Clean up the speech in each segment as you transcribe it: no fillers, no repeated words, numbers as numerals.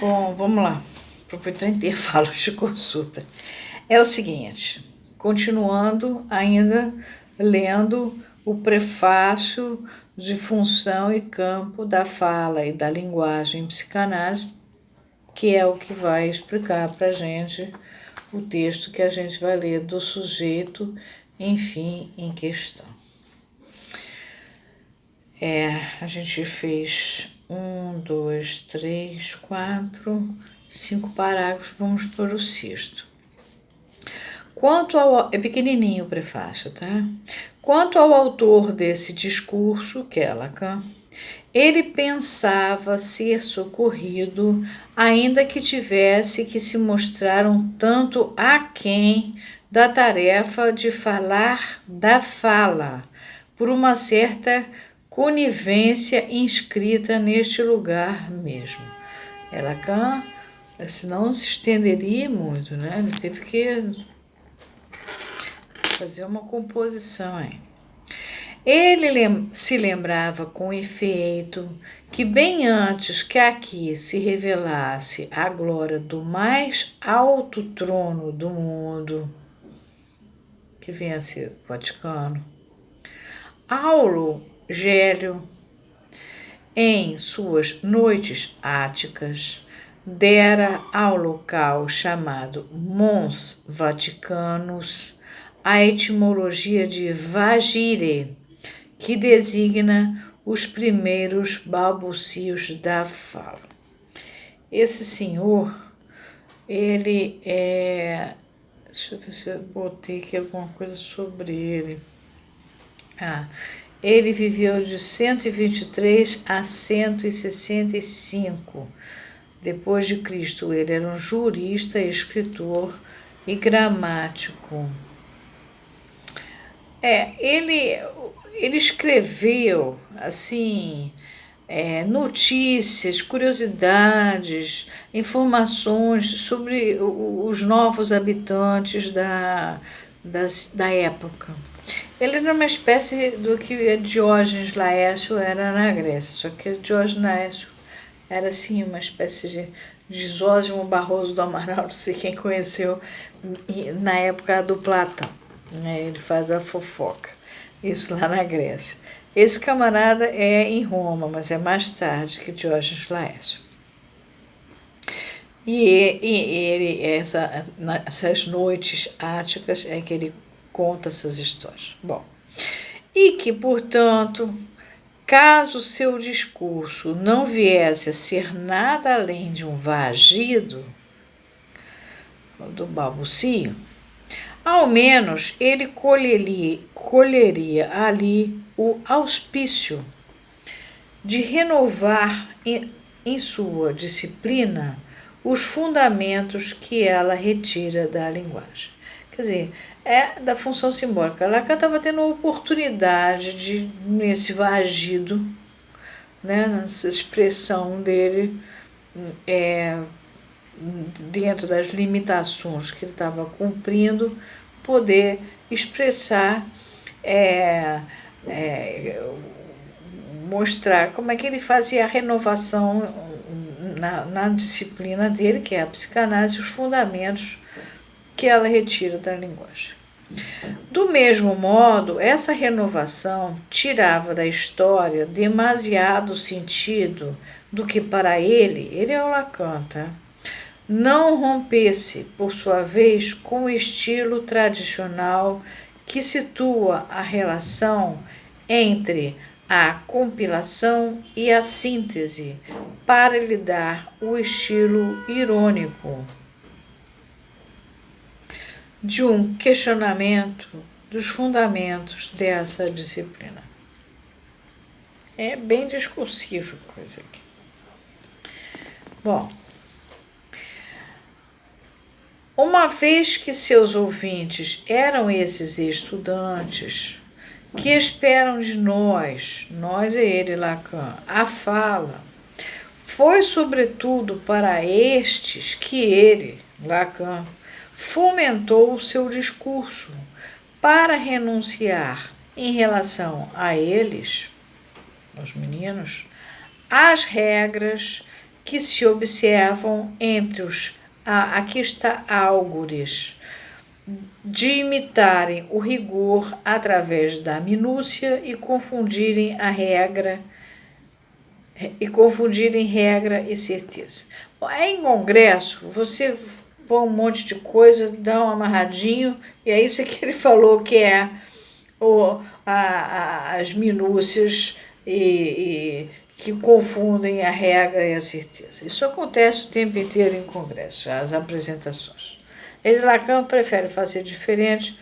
Bom, vamos lá. Aproveitar o intervalo de consulta. É o seguinte, continuando ainda lendo o prefácio de Função e Campo da Fala e da Linguagem em Psicanálise, que é o que vai explicar para a gente o texto que a gente vai ler do sujeito, enfim, em questão. A gente fez 5 parágrafos, vamos para o sexto. É pequenininho o prefácio, tá? Quanto ao autor desse discurso, que é Lacan, ele pensava ser socorrido, ainda que tivesse que se mostrar um tanto aquém da tarefa de falar da fala, por uma certa conivência inscrita neste lugar mesmo. Lacan, senão se estenderia muito, né? Ele teve que fazer uma composição aí. Ele se lembrava com efeito que bem antes que aqui se revelasse a glória do mais alto trono do mundo, que vinha a ser o Vaticano, Aulo Gélio, em suas noites áticas, dera ao local chamado Mons Vaticanus a etimologia de vagire, que designa os primeiros balbucios da fala. Esse senhor, ele é... Deixa eu ver se eu botei aqui alguma coisa sobre ele. Ele viveu de 123 a 165 depois de Cristo. Ele era um jurista, escritor e gramático. Ele escreveu assim notícias, curiosidades, informações sobre os novos habitantes da época. Ele era uma espécie do que Diógenes Laércio era na Grécia, só que Diógenes Laércio era assim uma espécie de Zósimo Barroso do Amaral, não sei quem conheceu, na época do Platão. Ele faz a fofoca, isso lá na Grécia. Esse camarada é em Roma, mas é mais tarde que Diógenes Laércio. Essas noites áticas é que ele conta essas histórias. Bom, e que, portanto, caso seu discurso não viesse a ser nada além de um vagido, do balbucio, ao menos ele colheria ali o auspício de renovar em sua disciplina os fundamentos que ela retira da linguagem. Quer dizer, é da função simbólica. Lacan estava tendo a oportunidade de, nesse vagido, né, nessa expressão dele, dentro das limitações que ele estava cumprindo, poder expressar, mostrar como é que ele fazia a renovação na disciplina dele, que é a psicanálise, os fundamentos que ela retira da linguagem. Do mesmo modo, essa renovação tirava da história demasiado sentido do que para ele é o Lacan, tá? Não rompesse, por sua vez, com o estilo tradicional que situa a relação entre a compilação e a síntese para lhe dar o estilo irônico de um questionamento dos fundamentos dessa disciplina. É bem discursiva a coisa aqui. Bom, uma vez que seus ouvintes eram esses estudantes que esperam de nós é ele, Lacan, a fala, foi sobretudo para estes que ele, Lacan, fomentou o seu discurso para renunciar em relação a eles, os meninos, às regras que se observam entre os, aqui está álgures, de imitarem o rigor através da minúcia e confundirem regra e certeza. Em congresso, você põe um monte de coisa, dá um amarradinho, e é isso que ele falou que é as minúcias e que confundem a regra e a certeza. Isso acontece o tempo inteiro em congresso, as apresentações. Lacan prefere fazer diferente.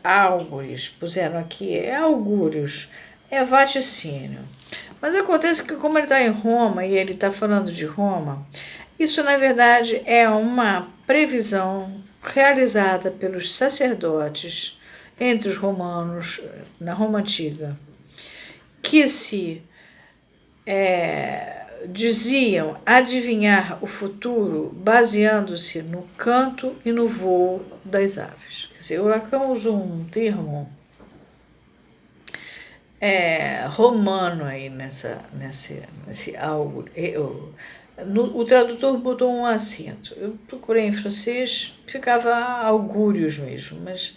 Álgures, puseram aqui, é augúrios, é vaticínio. Mas acontece que, como ele está em Roma e ele está falando de Roma, isso na verdade é uma previsão realizada pelos sacerdotes entre os romanos na Roma Antiga, que se diziam adivinhar o futuro baseando-se no canto e no voo das aves. Quer dizer, o Lacan usou um termo romano aí nesse algo. O tradutor botou um acento. Eu procurei em francês, ficava augúrios mesmo, mas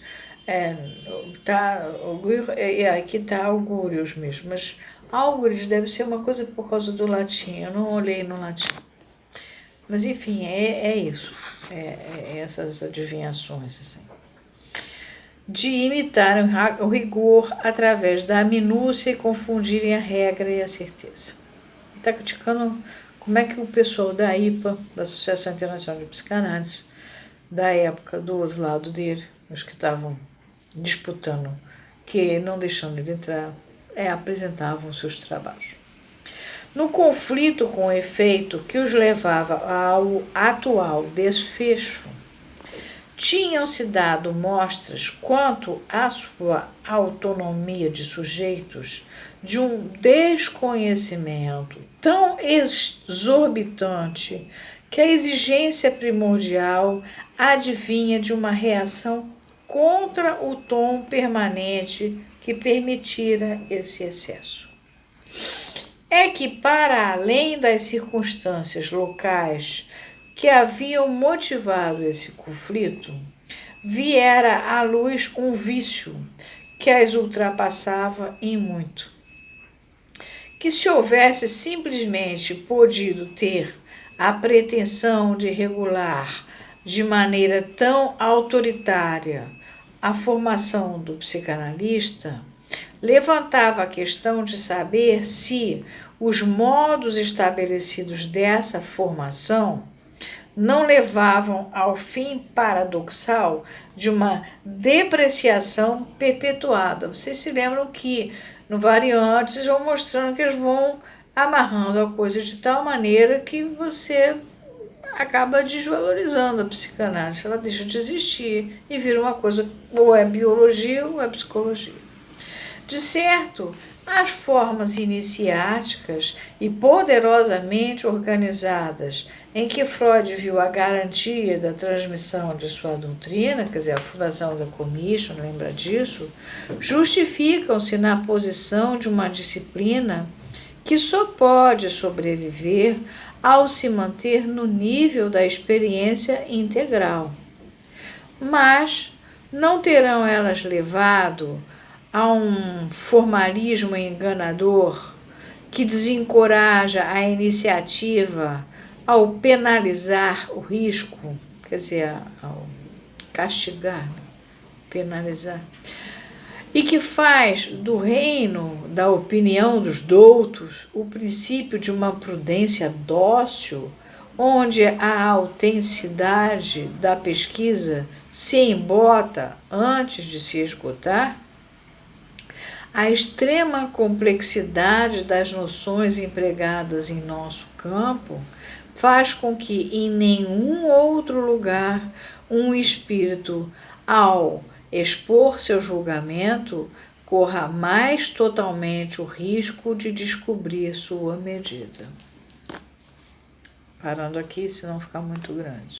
aqui está augúrios mesmo, mas álgures deve ser uma coisa por causa do latim, eu não olhei no latim. Mas enfim, é isso, essas adivinhações assim. De imitar o rigor através da minúcia e confundirem a regra e a certeza. Está criticando como é que o pessoal da IPA, da Associação Internacional de Psicanálise, da época do outro lado dele, os que estavam disputando, que não deixando ele entrar, apresentavam seus trabalhos. No conflito com o efeito que os levava ao atual desfecho, tinham-se dado mostras quanto à sua autonomia de sujeitos de um desconhecimento tão exorbitante que a exigência primordial advinha de uma reação contra o tom permanente que permitira esse excesso. É que, para além das circunstâncias locais que haviam motivado esse conflito, viera à luz um vício que as ultrapassava em muito. Que se houvesse simplesmente podido ter a pretensão de regular de maneira tão autoritária a formação do psicanalista, levantava a questão de saber se os modos estabelecidos dessa formação não levavam ao fim paradoxal de uma depreciação perpetuada. Vocês se lembram que no Variantes vão mostrando que eles vão amarrando a coisa de tal maneira que você acaba desvalorizando a psicanálise, ela deixa de existir e vira uma coisa, ou é biologia ou é psicologia. De certo, as formas iniciáticas e poderosamente organizadas em que Freud viu a garantia da transmissão de sua doutrina, quer dizer, a fundação da Commission, lembra disso, justificam-se na posição de uma disciplina que só pode sobreviver ao se manter no nível da experiência integral. Mas não terão elas levado a um formalismo enganador que desencoraja a iniciativa ao penalizar o risco, quer dizer, ao castigar, penalizar, e que faz do reino da opinião dos doutos o princípio de uma prudência dócil, onde a autenticidade da pesquisa se embota antes de se esgotar? A extrema complexidade das noções empregadas em nosso campo faz com que em nenhum outro lugar um espírito, ao expor seu julgamento, corra mais totalmente o risco de descobrir sua medida. Parando aqui, senão ficar muito grande.